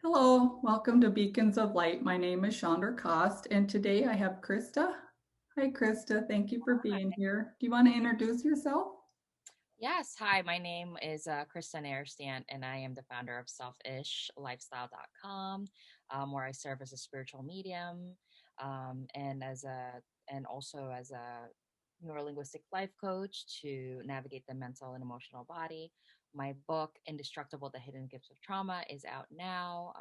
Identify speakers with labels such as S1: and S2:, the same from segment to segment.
S1: Hello, welcome to Beacons of Light. My name is Chandra Cost, and today I have Krista. Hi, Krista. Thank you for being here. Do you want to introduce yourself?
S2: Yes, hi, my name is Krista Nerestant, and I am the founder of selfishlifestyle.com, where I serve as a spiritual medium and also as a neurolinguistic life coach to navigate the mental and emotional body. My book, Indestructible: The Hidden Gifts of Trauma, is out now,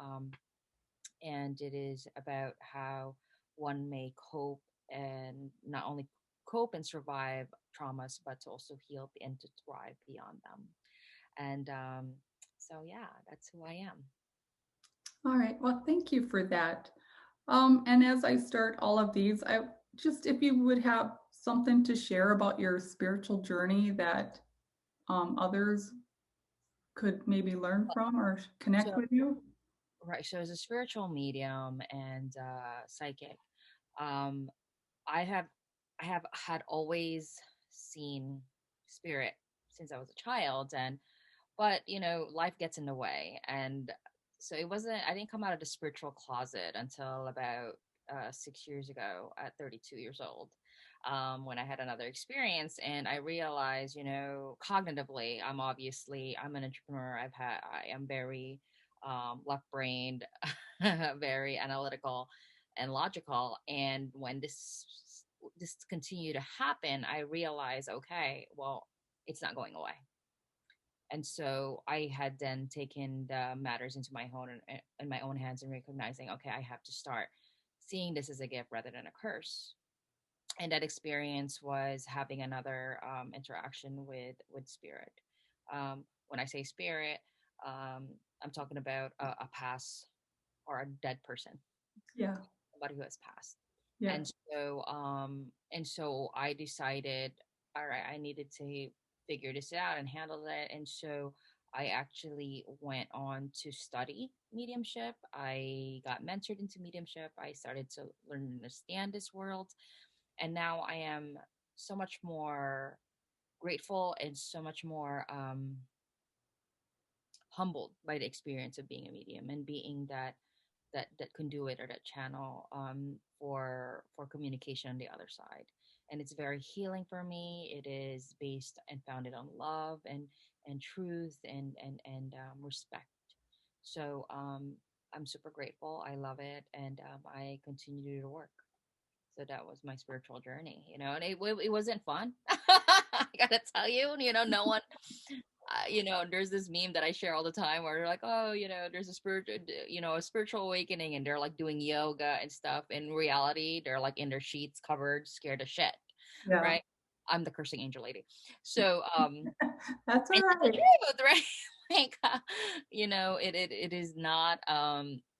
S2: and it is about how one may cope and not only cope and survive traumas, but to also heal and to thrive beyond them. And yeah, that's who I am.
S1: All right. Well, thank you for that. And as I start all of these, I just if you would have something to share about your spiritual journey that others could maybe learn from or connect
S2: So,
S1: with you.
S2: right. So, as a spiritual medium and psychic, um, I have I have had always seen spirit since I was a child, and but life gets in the way, and so it wasn't. I didn't come out of the spiritual closet until about 6 years ago, at 32 years old, when I had another experience, and I realized, cognitively, I'm an entrepreneur. I am very left-brained, very analytical and logical, and when this continued to happen, I realized, okay, well, it's not going away. And so I had then taken the matters into my own in my own hands and recognizing, okay, I have to start seeing this as a gift rather than a curse. And that experience was having another interaction with spirit. When I say spirit, um, I'm talking about a past or a dead person,
S1: Yeah.
S2: somebody who has passed.
S1: Yeah.
S2: And so I decided, all right, I needed to figure this out and handle it. And so I actually went on to study mediumship. I got mentored into mediumship. I started to learn and understand this world. And now I am so much more grateful and so much more humbled by the experience of being a medium and being that conduit or that channel for communication on the other side. And it's very healing for me. It is based and founded on love and truth and respect. So I'm super grateful. I love it, and I continue to do the work. So that was my spiritual journey, and it wasn't fun. I gotta tell you, no one there's this meme that I share all the time where they're like, oh, there's a spiritual awakening, and they're like doing yoga and stuff. In reality, they're like in their sheets, covered, scared of shit,
S1: Yeah.
S2: right? I'm the cursing angel lady. So,
S1: That's all
S2: it's the
S1: right.
S2: truth, right? like,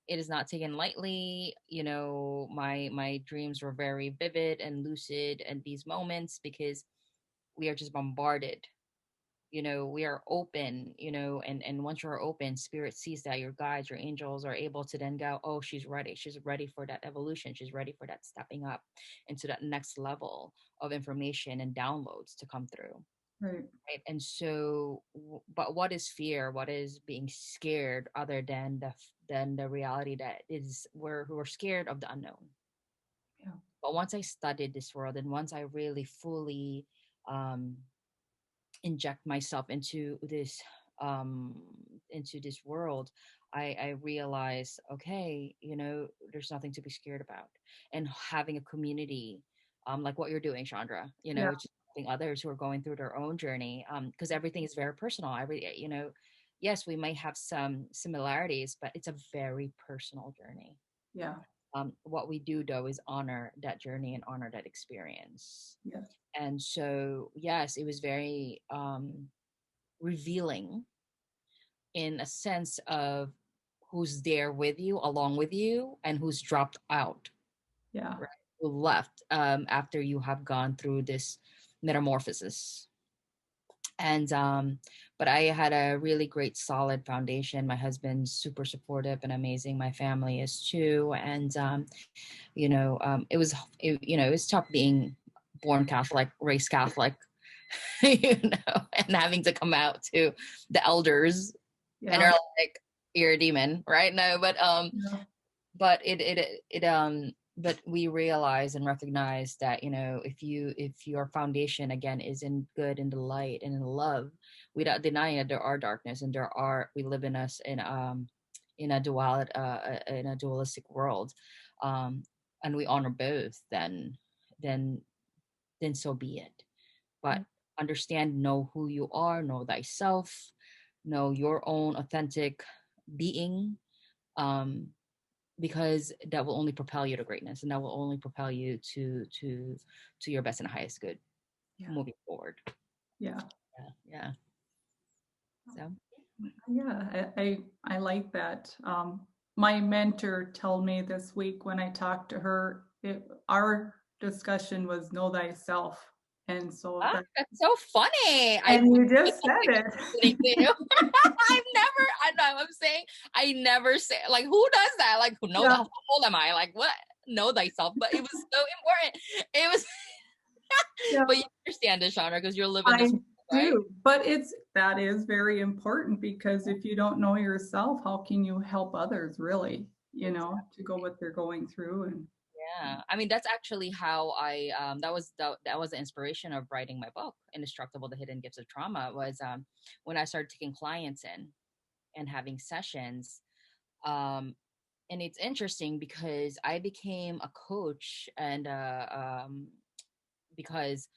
S2: it is not taken lightly. My dreams were very vivid and lucid in these moments because we are just bombarded. We are open, and once you're open, spirit sees that your guides, your angels are able to then go, oh, she's ready for that evolution, she's ready for that stepping up into that next level of information and downloads to come through,
S1: Right.
S2: right? And so but what is fear, what is being scared, other than the reality that is we're scared of the unknown.
S1: Yeah.
S2: But once I studied this world, and once I really fully um inject myself um into this world, I realize, okay, there's nothing to be scared about. And having a community, like what you're doing, Chandra,
S1: Yeah.
S2: just helping others who are going through their own journey, because everything is very personal. Yes, we might have some similarities, but it's a very personal journey.
S1: Yeah.
S2: What we do, though, is honor that journey and honor that experience.
S1: Yeah.
S2: And so, yes, it was very revealing, in a sense of who's there with you, along with you, and who's dropped out,
S1: Yeah.
S2: right? Who left after you have gone through this metamorphosis. And but I had a really great solid foundation. My husband's super supportive and amazing. My family is too. And it was tough being born Catholic, raised Catholic, and having to come out to the elders, and
S1: Yeah.
S2: they're like, you're a demon, right? No,
S1: Yeah.
S2: but but we realize and recognize that, you know, if your foundation again is in good, in the light and in love, without denying that there are darkness and there are, we live in us in a in a dualistic world, um and we honor both, then then so be it. But understand, know who you are, know thyself, know your own authentic being, um because that will only propel you to greatness, and that will only propel you to your best and highest good
S1: Yeah.
S2: moving forward.
S1: Yeah.
S2: Yeah, yeah. So
S1: Yeah, I like that. My mentor told me this week when I talked to her, our discussion was know thyself. And so
S2: ah,
S1: that,
S2: that's so funny. I
S1: and
S2: wish
S1: you
S2: I
S1: just
S2: was
S1: said it.
S2: listening to you. I've never, I know, I'm saying, I never say, like, who does that? Like, who know that?
S1: Yeah,
S2: How old am I? Like, what? Know thyself. But it was so important. It was,
S1: yeah,
S2: but you understand this genre because you're living
S1: I
S2: this, right?
S1: do. But that is very important because if you don't know yourself, how can you help others really, to go what they're going through and
S2: Yeah, I mean that's actually how I that was the inspiration of writing my book, Indestructible: The Hidden Gifts of Trauma. Was when I started taking clients in and having sessions. Um, and it's interesting because I became a coach, and because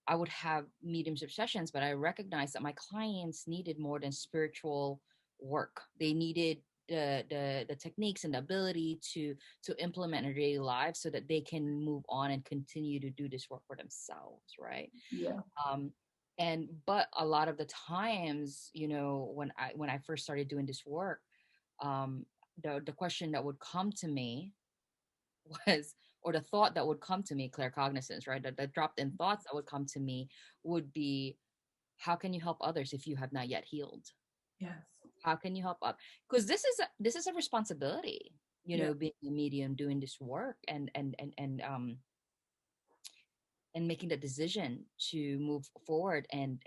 S2: I would have mediumship sessions, but I recognized that my clients needed more than spiritual work. They needed the techniques and the ability to implement in their daily lives so that they can move on and continue to do this work for themselves, right?
S1: yeah,
S2: Um, and but a lot of the times, you know, when I first started doing this work, um, the question that would come to me was, or the thought that would come to me, claircognizance, right? The dropped in thoughts that would come to me would be, how can you help others if you have not yet healed?
S1: yes,
S2: How can you help up? Because this is a responsibility, you
S1: yeah,
S2: know, being a medium, doing this work, and making the decision to move forward, and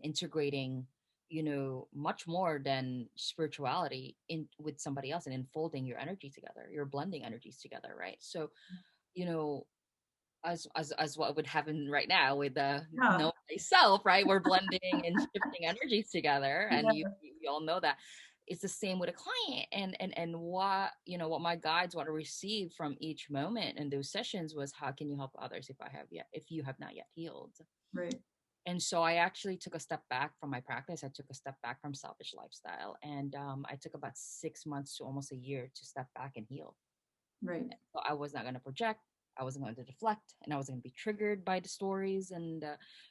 S2: integrating, you know, much more than spirituality in with somebody else, and enfolding your energy together, you're blending energies together, right? So, you know, as what would happen right now with the
S1: yeah,
S2: know myself, right? We're blending and shifting energies together, and
S1: yeah,
S2: you all know that. It's the same with a client, and what, you know, what my guides want to receive from each moment in those sessions was, how can you help others if you have not yet healed?
S1: right,
S2: And so I actually took a step back from my practice. I took a step back from selfish lifestyle, and I took about 6 months to almost a year to step back and heal.
S1: right,
S2: So I was not going to project. I wasn't going to deflect, and I wasn't going to be triggered by the stories, and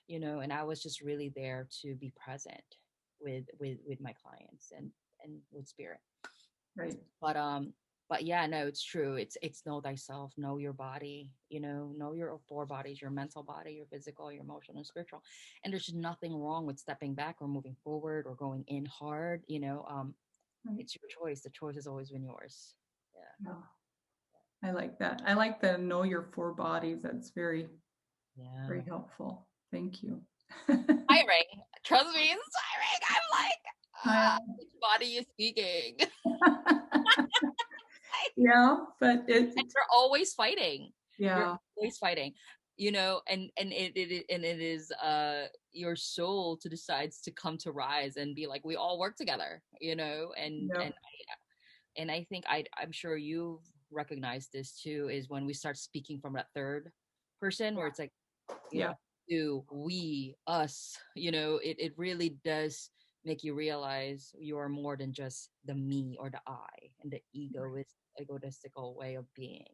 S2: you know, and I was just really there to be present with my clients, and with spirit.
S1: right,
S2: But but yeah, no, it's true. It's know thyself, know your body, you know your four bodies: your mental body, your physical, your emotional, and spiritual. And there's nothing wrong with stepping back or moving forward or going in hard. You know,
S1: right.
S2: it's your choice. The choice has always been yours. Yeah.
S1: Yeah, I like that. I like the know your four bodies. That's very,
S2: Yeah.
S1: very helpful. Thank you.
S2: Tiring. Trust me, it's tiring. I'm like,
S1: I,
S2: which body is speaking?
S1: yeah, but
S2: And you're always fighting. You're
S1: yeah,
S2: always fighting. You know, and it is your soul to decides to come to rise and be like, we all work together, you know,
S1: yeah,
S2: and I think I'm sure you've recognized this too, is when we start speaking from that third person where it's like, you know,
S1: yeah,
S2: do we, us, you know, it really does make you realize you are more than just the me or the I and the egotistical way of being,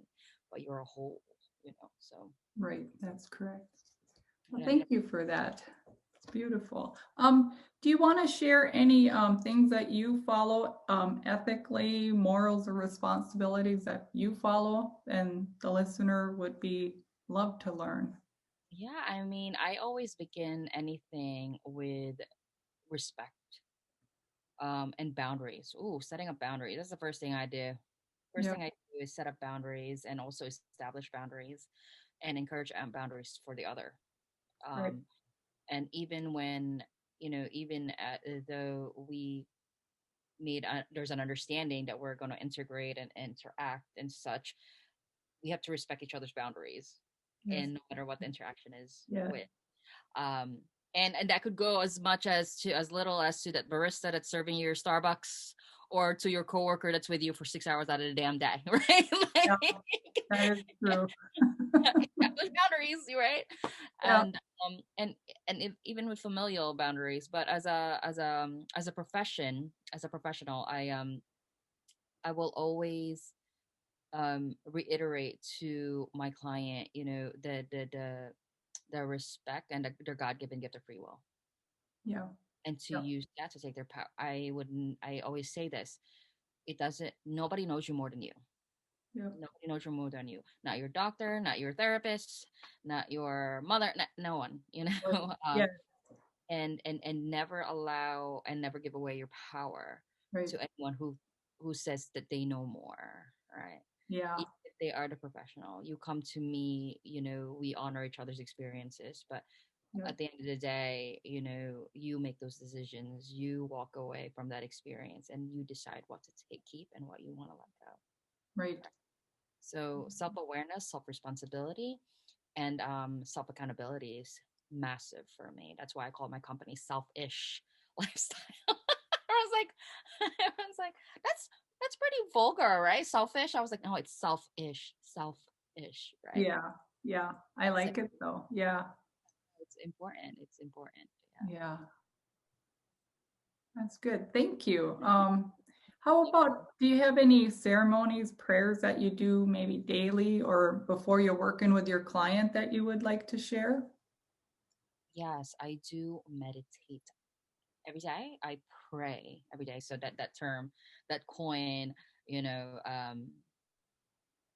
S2: but you're a whole, you know. So
S1: right. That's correct. Well,
S2: yeah,
S1: thank you for that. It's beautiful. Do you want to share any things that you follow ethically, morals or responsibilities that you follow and the listener would be love to learn?
S2: yeah, I mean, I always begin anything with respect, and boundaries. Ooh, setting up boundaries, that's the first thing I do. First
S1: Yeah,
S2: thing I do is set up boundaries and also establish boundaries and encourage boundaries for the other.
S1: right.
S2: And even when, you know, even though we there's an understanding that we're going to integrate and interact and such, we have to respect each other's boundaries,
S1: Yes.
S2: and no matter what the interaction is
S1: Yeah.
S2: with. um and that could go as much as to as little as to that barista that's serving your Starbucks, or to your coworker that's with you for 6 hours out of the damn day, right?
S1: Yeah,
S2: Like,
S1: that is true.
S2: establish boundaries, right?
S1: Yeah.
S2: And even with familial boundaries, but as a professional, I will always reiterate to my client, the respect and their God-given gift of free will,
S1: Yeah.
S2: and to
S1: Yeah.
S2: use that to take their power. I always say this: it doesn't. Nobody knows you more than you.
S1: Yeah.
S2: Nobody knows you more than you. Not your doctor, not your therapist, not your mother. No one.
S1: Right. Yeah.
S2: And never allow and never give away your power
S1: Right.
S2: to anyone who says that they know more, right?
S1: Yeah.
S2: Even if they are the professional, you come to me, we honor each other's experiences, but
S1: Yeah.
S2: at the end of the day, you make those decisions, you walk away from that experience, and you decide what to keep and what you want to let go.
S1: Right.
S2: So self-awareness, self-responsibility, and self-accountability is massive for me. That's why I call my company Self-ish Lifestyle. I was like, everyone's like, that's pretty vulgar, right? Selfish. I was like, no, it's self-ish, self-ish, right?
S1: Yeah. Yeah. I
S2: That's
S1: like it though. Yeah.
S2: it's important. It's important.
S1: Yeah. That's good. Thank you. How about, do you have any ceremonies, prayers that you do maybe daily or before you're working with your client that you would like to share?
S2: Yes, I do meditate every day. I pray every day. So that term, that coin, you know, um,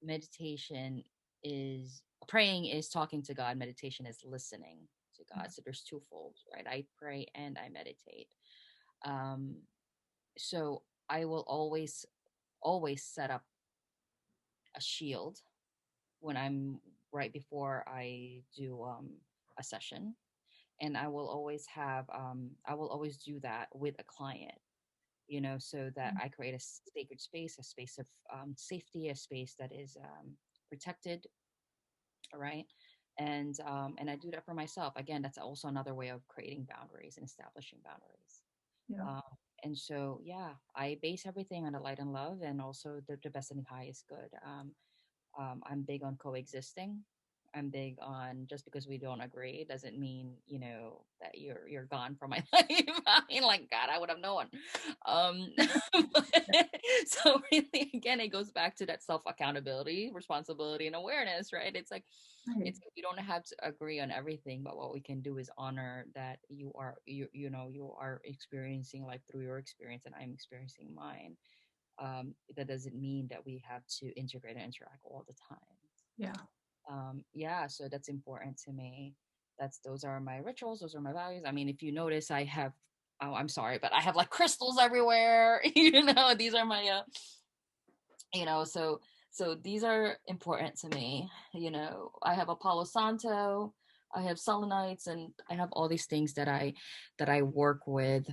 S2: meditation is praying is talking to God. Meditation is listening to God. So there's twofold, right? I pray and I meditate. Um, so I will always set up a shield when I'm right before I do a session, and I will always do that with a client, so that I create a sacred space, a space of safety, a space that is protected, right? And I do that for myself. Again, that's also another way of creating boundaries and establishing boundaries.
S1: Yeah.
S2: Um, and so, yeah, I base everything on the light and love, and also the best and the high is good. I'm big on coexisting. I'm big on, just because we don't agree doesn't mean, that you're gone from my life. I mean, like, God, I would have known. Um, so really, again, it goes back to that self accountability, responsibility, and awareness, right? It's like,
S1: Right.
S2: we don't have to agree on everything, but what we can do is honor that you are experiencing life through your experience, and I'm experiencing mine. That doesn't mean that we have to integrate and interact all the time.
S1: Yeah.
S2: Yeah, so that's important to me. Those are my rituals, those are my values. I mean, if you notice, I have, oh, I'm sorry, but I have like crystals everywhere. These are my so these are important to me. I have a Palo Santo, I have selenites, and I have all these things that I work with.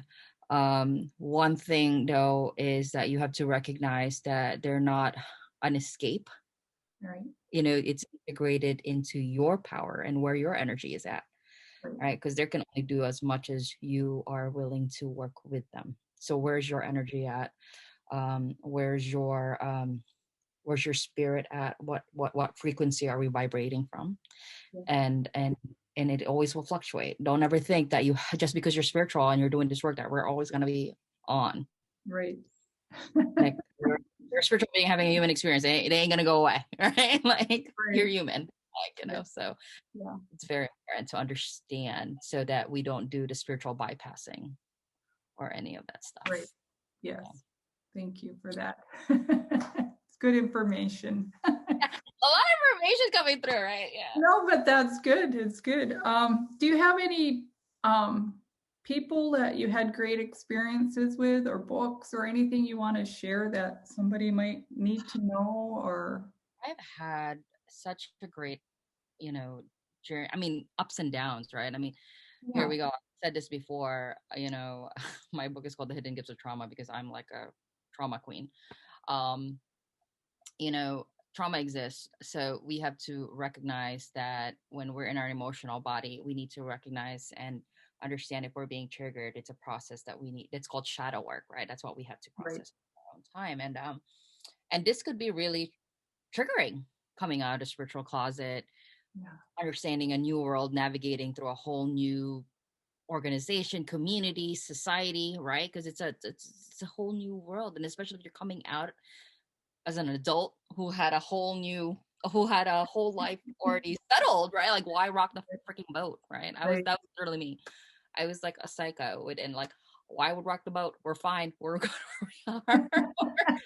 S2: One thing though is that you have to recognize that they're not an escape.
S1: Right.
S2: It's integrated into your power and where your energy is at,
S1: Right.
S2: right? Because they can only do as much as you are willing to work with them. So where's your energy at? Where's your spirit at? What frequency are we vibrating from?
S1: Yeah.
S2: And it always will fluctuate. Don't ever think that you, just because you're spiritual and you're doing this work, that we're always going to be on.
S1: Right.
S2: Like, you're a spiritual being having a human experience. It ain't gonna go away, right? Like, you're
S1: Right.
S2: human, like,
S1: Right.
S2: so
S1: Yeah.
S2: it's very important to understand, so that we don't do the spiritual bypassing or any of that
S1: Right.
S2: stuff.
S1: Yes.
S2: Yeah.
S1: Thank you for that. It's good information.
S2: A lot of information coming through, right? Yeah.
S1: No, but that's good. It's good. Do you have any people that you had great experiences with, or books, or anything you want to share that somebody might need to know? Or
S2: I've had such a great, journey. I mean, ups and downs, right? I mean, here
S1: yeah,
S2: we go. said this before, my book is called The Hidden Gifts of Trauma because I'm like a trauma queen. Um, you know, Trauma exists. So we have to recognize that when we're in our emotional body, we need to recognize and understand if we're being triggered. It's a process that we need. It's called shadow work, right? That's what we have to
S1: Right.
S2: process in our own time. And this could be really triggering, coming out of the spiritual closet,
S1: Yeah.
S2: understanding a new world, navigating through a whole new organization, community, society, right? Because it's a whole new world, and especially if you're coming out as an adult who had a whole life already settled, right? Like, why rock the freaking boat, right?
S1: Right.
S2: That was literally me. I was like a psycho, and like, why would rock the boat? We're fine. We're good where we are.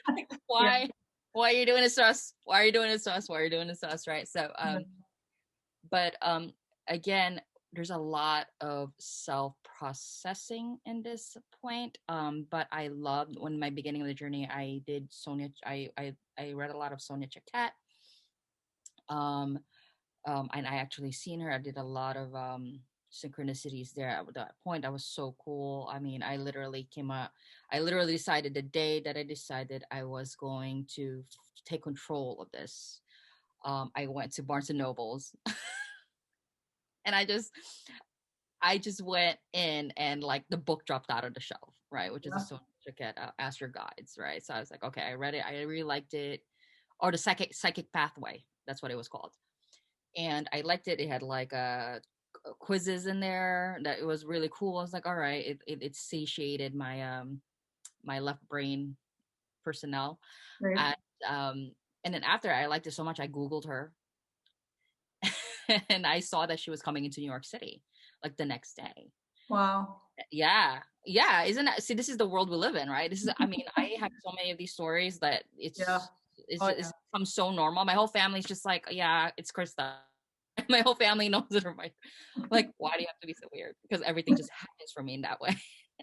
S2: Like,
S1: Yeah.
S2: why are you doing this to us? Why are you doing this to us? Why are you doing this to us? Right. So
S1: Yeah.
S2: but again, there's a lot of self processing in this point. But I loved when my beginning of the journey, I did Sonia. I read a lot of Sonia Chakat. Um, and I actually seen her. I did a lot of synchronicities there. At that point, that was so cool. I mean, I literally decided the day that I decided I was going to take control of this. I went to Barnes and Nobles and I just went in and like the book dropped out of the shelf, right? Which is a
S1: Yeah.
S2: social at Ask Your Guides, right? So I was like, okay, I read it. I really liked it. Or the psychic pathway. That's what it was called. And I liked it. It had like quizzes in there that it was really cool. I was like, all right, it satiated my left brain personnel.
S1: Right.
S2: And um and then after I liked it so much, I Googled her and I saw that she was coming into New York City like the next day.
S1: Wow.
S2: Yeah. Yeah. Isn't that, see, this is the world we live in, right? This is, I mean, I have so many of these stories that
S1: Yeah. Oh,
S2: it's become so normal. My whole family's just like, yeah, it's Krista. My whole family knows it. Like, why do you have to be so weird? Because everything just happens for me in that way.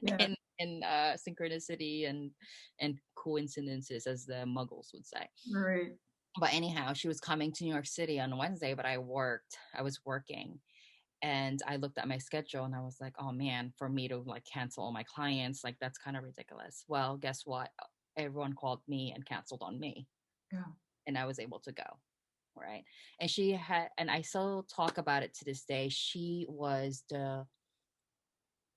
S1: yeah.
S2: In synchronicity and coincidences, as the muggles would say.
S1: Right.
S2: But anyhow, she was coming to New York City on Wednesday, but I was working, and I looked at my schedule and I was like, oh man, for me to like cancel all my clients, like that's kind of ridiculous. Well, guess what? Everyone called me and canceled on me,
S1: Yeah.
S2: and I was able to go. Right. And and I still talk about it to this day. She was the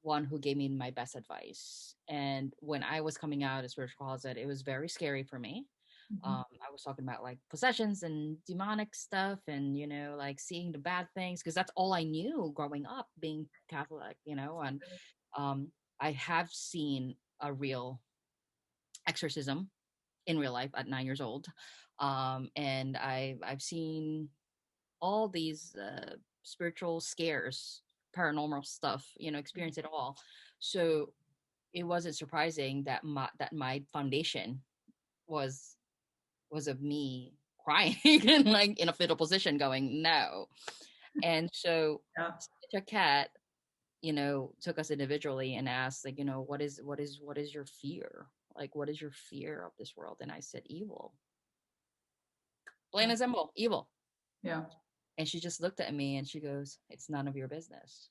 S2: one who gave me my best advice. And when I was coming out of spiritual closet, it was very scary for me.
S1: Mhm.
S2: I was talking about like possessions and demonic stuff and, like seeing the bad things because that's all I knew growing up being Catholic, and um, I have seen a real exorcism in real life at 9 years old. And I've seen all these spiritual scares, paranormal stuff, experience it all. So it wasn't surprising that my foundation was of me crying and like in a fetal position going no. And so
S1: Yeah.
S2: such a cat, took us individually and asked like, what is your fear? Like, what is your fear of this world? And I said, evil. Plain
S1: Yeah.
S2: and simple, evil.
S1: Yeah.
S2: And she just looked at me and she goes, it's none of your business.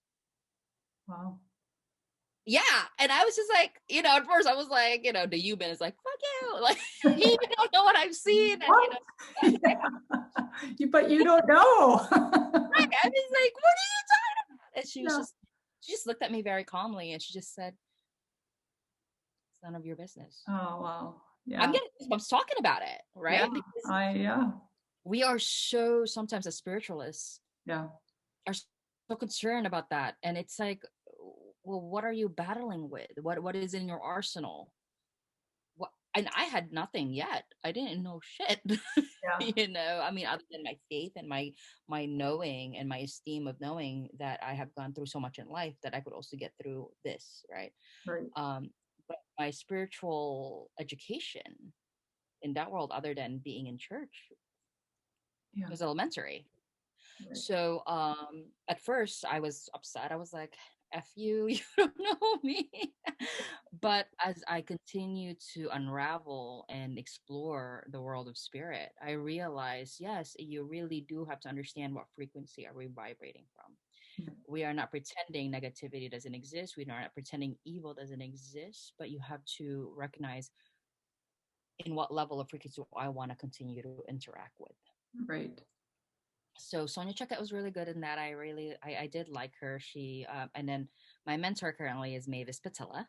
S1: Wow.
S2: Yeah. And I was just like, at first I was like, the human is like, fuck you. Like, you don't know what I've seen. And,
S1: What? Yeah. But you don't know.
S2: I was like, what are you talking about? And
S1: Yeah.
S2: she just looked at me very calmly and she just said, it's none of your business.
S1: Oh, wow.
S2: I'm
S1: Yeah.
S2: getting goosebumps talking about it,
S1: Yeah.
S2: right? Because
S1: Yeah.
S2: we are so, sometimes as spiritualists,
S1: Yeah.
S2: are so concerned about that. And it's like, well, what are you battling with? What is in your arsenal? What, and I had nothing yet. I didn't know shit.
S1: Yeah.
S2: I mean, other than my faith and my knowing and my esteem of knowing that I have gone through so much in life that I could also get through this, right?
S1: Right.
S2: um but my spiritual education in that world, other than being in church,
S1: Yeah.
S2: was elementary.
S1: Right.
S2: So at first I was upset. I was like, F you, you don't know me. But as I continue to unravel and explore the world of spirit, I realize, yes, you really do have to understand what frequency are we vibrating from. We are not pretending negativity doesn't exist. We are not pretending evil doesn't exist, but you have to recognize in what level of frequency I want to continue to interact with.
S1: Right.
S2: So Sonia Checkett was really good in that. I did like her. She and then my mentor currently is Mavis Patilla.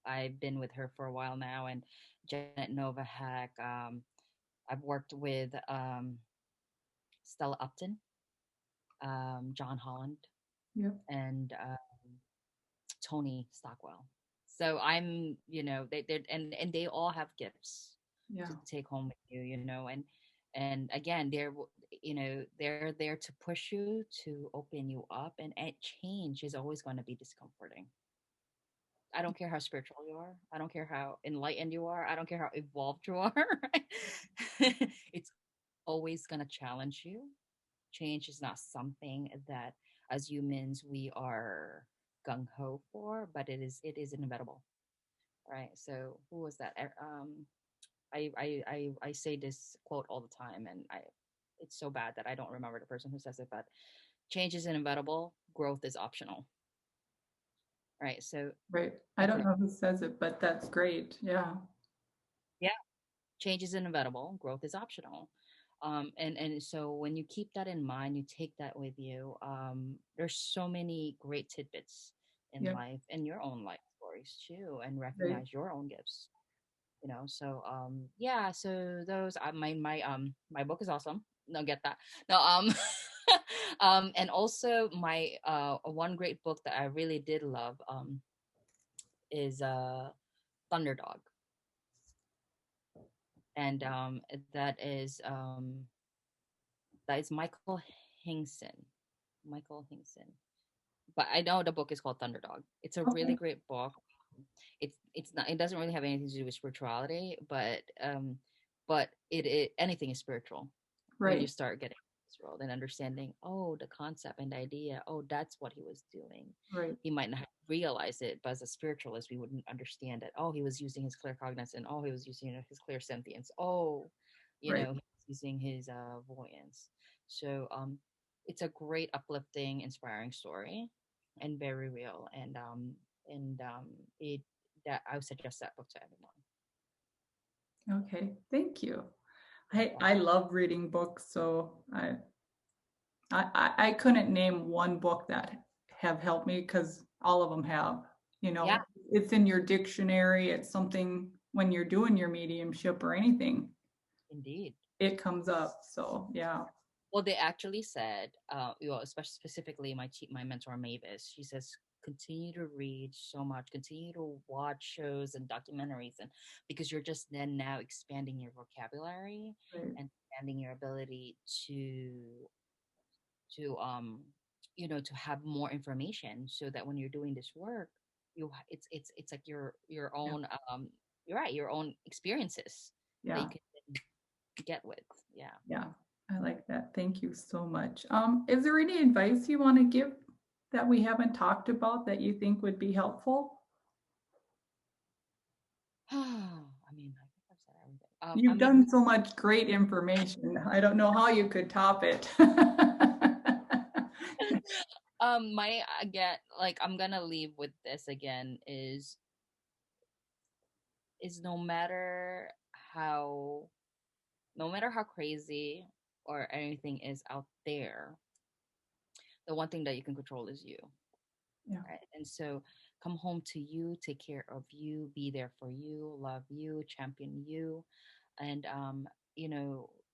S2: I've been with her for a while now, and Janet Novak. I've worked with Stella Upton, John Holland,
S1: Yep.
S2: and Tony Stockwell. So I'm, they and they all have gifts
S1: Yeah.
S2: to take home with you, and again, they're there to push you, to open you up, and change is always going to be discomforting. I don't care how spiritual you are. I don't care how enlightened you are. I don't care how evolved you are. It's always going to challenge you. Change is not something that as humans we are gung ho for, but it is inevitable, right? So who was that? I say this quote all the time, and it's so bad that I don't remember the person who says it, but change is inevitable, growth is optional, right? So
S1: Right. I
S2: that's
S1: don't
S2: it.
S1: know who says it, but that's great. Yeah.
S2: Yeah, change is inevitable, growth is optional. And so when you keep that in mind, you take that with you. There's so many great tidbits in
S1: Yeah.
S2: life, and your own life stories too, and
S1: Right.
S2: recognize your own gifts. So yeah, so those my book is awesome. No, get that. No, and also my one great book that I really did love is Thunderdog, and that is Hingson. Michael Hingson. But I know the book is called Thunderdog. It's a really
S1: Okay.
S2: great book. It's not, it doesn't really have anything to do with spirituality, but it anything is spiritual when you
S1: Right.
S2: start getting this world and understanding, oh, the concept and the idea, oh, that's what he was doing.
S1: Right.
S2: He might not realize it, but as a spiritualist we wouldn't understand it. Oh, he was using his clear cognizance, and oh, he was using his clear sentience. Oh,
S1: Right.
S2: he was using his voyance. So it's a great uplifting inspiring story, and very real, and it that I would suggest that book to everyone.
S1: Okay. Thank you.
S2: Yeah.
S1: I love reading books, so I couldn't name one book that have helped me because all of them have. You
S2: Yeah,
S1: know, it's in your dictionary. It's something when you're doing your mediumship or anything,
S2: indeed.
S1: it comes up. So yeah.
S2: Well, they actually said, especially specifically my mentor Mavis, she says continue to read so much, continue to watch shows and documentaries, and because you're just then now expanding your vocabulary
S1: Right.
S2: and expanding your ability to have more information, so that when you're doing this work, it's like your
S1: Yeah.
S2: own you're right, your own experiences that you
S1: Yeah.
S2: can get with. Yeah.
S1: Yeah. I like that. Thank you so much. Is there any advice you want to give that we haven't talked about that you think would be helpful?
S2: I mean, I think I've said everything. I
S1: You've
S2: mean,
S1: done so much great information. I don't know how you could top it.
S2: my again, like I'm gonna leave with this again is how no matter how crazy or anything is out there, the one thing that you can control is you,
S1: Yeah.
S2: right? And so come home to you, take care of you, be there for you, love you, champion you, and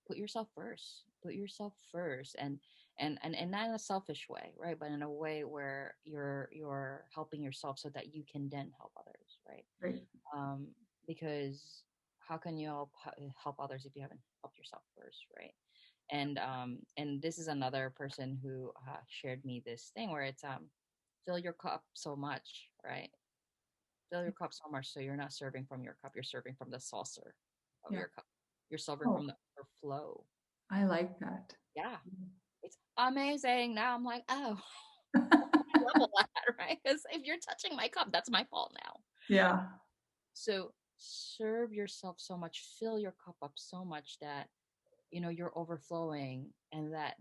S2: put yourself first. Put yourself first, and not in a selfish way, right? But in a way where you're helping yourself so that you can then help others, right?
S1: Great.
S2: um because how can you help others if you haven't helped yourself first, right? And this is another person who shared me this thing where it's fill your cup so much, right? Fill your cup so much so you're not serving from your cup, you're serving from the saucer of
S1: Yeah.
S2: your cup. You're serving
S1: Oh,
S2: from the overflow.
S1: I like that.
S2: Yeah, it's amazing. Now I'm like, oh, level that, right? Because if you're touching my cup, that's my fault now.
S1: Yeah.
S2: So serve yourself so much, fill your cup up so much that you're overflowing, and that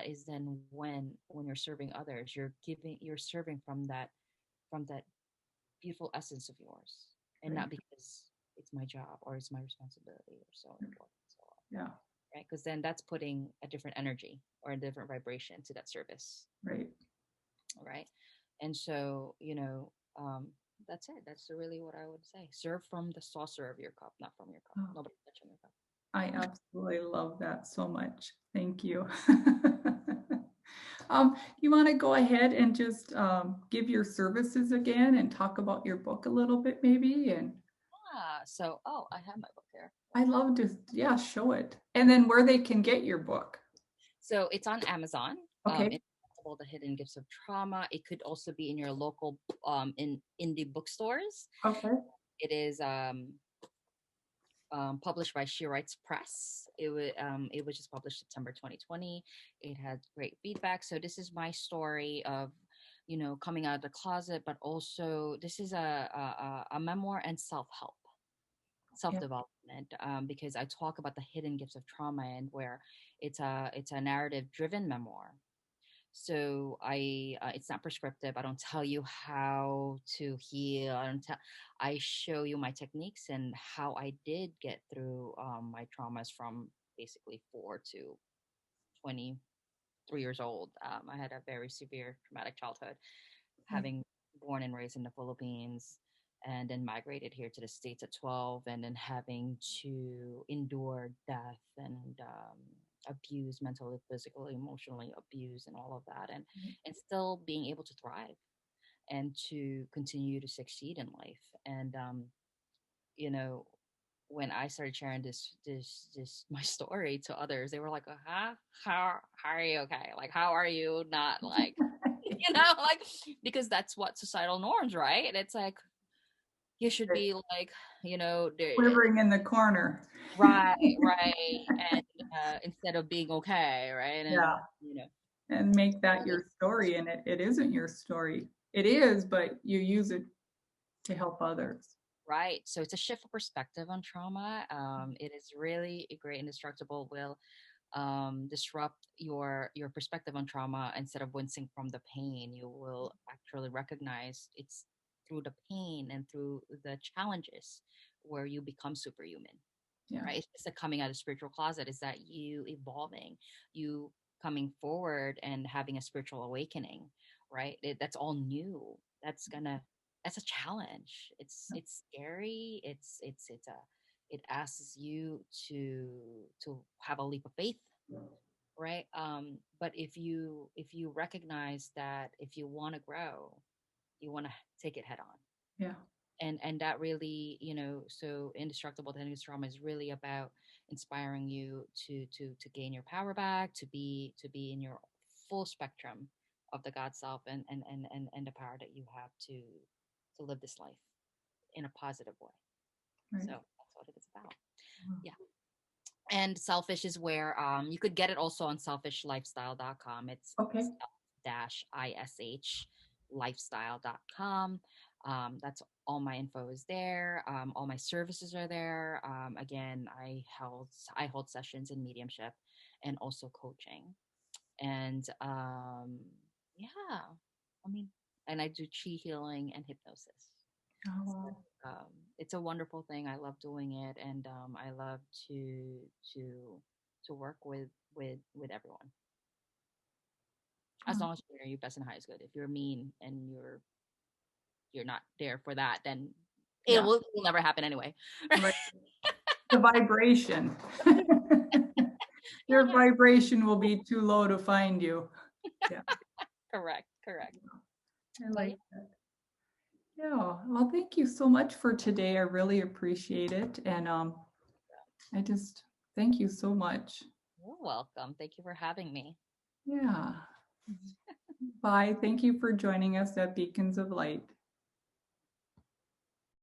S2: is then when you're serving others, you're serving from that beautiful essence of yours, and
S1: Right.
S2: not because it's my job or it's my responsibility or so on and forth and so on,
S1: Yeah.
S2: right? Because then that's putting a different energy or a different vibration to that service,
S1: Right.
S2: right? And so, that's it. That's really what I would say. Serve from the saucer of your cup, not from your cup.
S1: Oh,
S2: Nobody touching your cup.
S1: I absolutely love that so much. Thank you. You want to go ahead and just give your services again and talk about your book a little bit, maybe? And
S2: So, I have my book here.
S1: I love to, yeah, show it. And then where they can get your book.
S2: So it's on Amazon.
S1: Okay.
S2: It's called The Hidden Gifts of Trauma. It could also be in your local in indie bookstores.
S1: Okay.
S2: It is published by She Writes Press. It was just published September 2020. It had great feedback. So this is my story of, coming out of the closet, but also this is a memoir and
S1: Yeah.
S2: self-development, because I talk about the hidden gifts of trauma, and where it's a narrative driven memoir. So it's not prescriptive. I don't tell you how to heal. I show you my techniques and how I did get through my traumas from basically 4 to 23 years old. I had a very severe traumatic childhood,
S1: Okay.
S2: having born and raised in the Philippines, and then migrated here to the States at 12, and then having to endure death and abuse, mentally, physically, emotionally abuse, and all of that, and still being able to thrive and to continue to succeed in life. And you know, when I started sharing this my story to others, they were like, "Huh? How are you okay? Like, how are you not like, like, because that's what societal norms, right? And it's like you should be like, there,
S1: Quivering in the corner.
S2: right, right, and instead of being okay, right, and
S1: Yeah. And make that
S2: really,
S1: your story. And it isn't your story. It is, but you use it to help others.
S2: right. So it's a shift of perspective on trauma. It is really a great indestructible will disrupt your perspective on trauma. Instead of wincing from the pain, you will actually recognize it's through the pain and through the challenges where you become superhuman,
S1: Yeah.
S2: right? It's just a coming out of spiritual closet, is that you evolving, you coming forward and having a spiritual awakening, right? That's all new. That's a challenge. It's scary. It asks you to have a leap of faith, right? But if you recognize that, if you want to grow, you want to take it head on.
S1: Yeah.
S2: And that really, so indestructible tennis trauma is really about inspiring you to gain your power back, to be in your full spectrum of the God self, and the power that you have to live this life in a positive way. So
S1: Right.
S2: that's what it is about. Yeah. And Selfish is where you could get it also on selfishlifestyle.com. It's
S1: Okay.
S2: self-ish lifestyle.com. That's all my info is there. All my services are there. Again, I hold sessions in mediumship and also coaching. And yeah, I mean, and I do chi healing and hypnosis.
S1: Oh,
S2: So,
S1: wow.
S2: it's a wonderful thing. I love doing it, and I love to to work with everyone. As
S1: Oh,
S2: long as your best and highest good. If you're mean and you're not there for that, then it
S1: yeah.
S2: will never happen anyway.
S1: Right. The vibration. Your
S2: Yeah,
S1: vibration will be too low to find you. Yeah.
S2: correct, correct.
S1: I
S2: But yeah,
S1: like that. Yeah. Well, thank you so much for today. I really appreciate it. And I just thank you so much.
S2: you're welcome. Thank you for having me.
S1: Yeah. Bye. Thank you for joining us at Beacons of Light.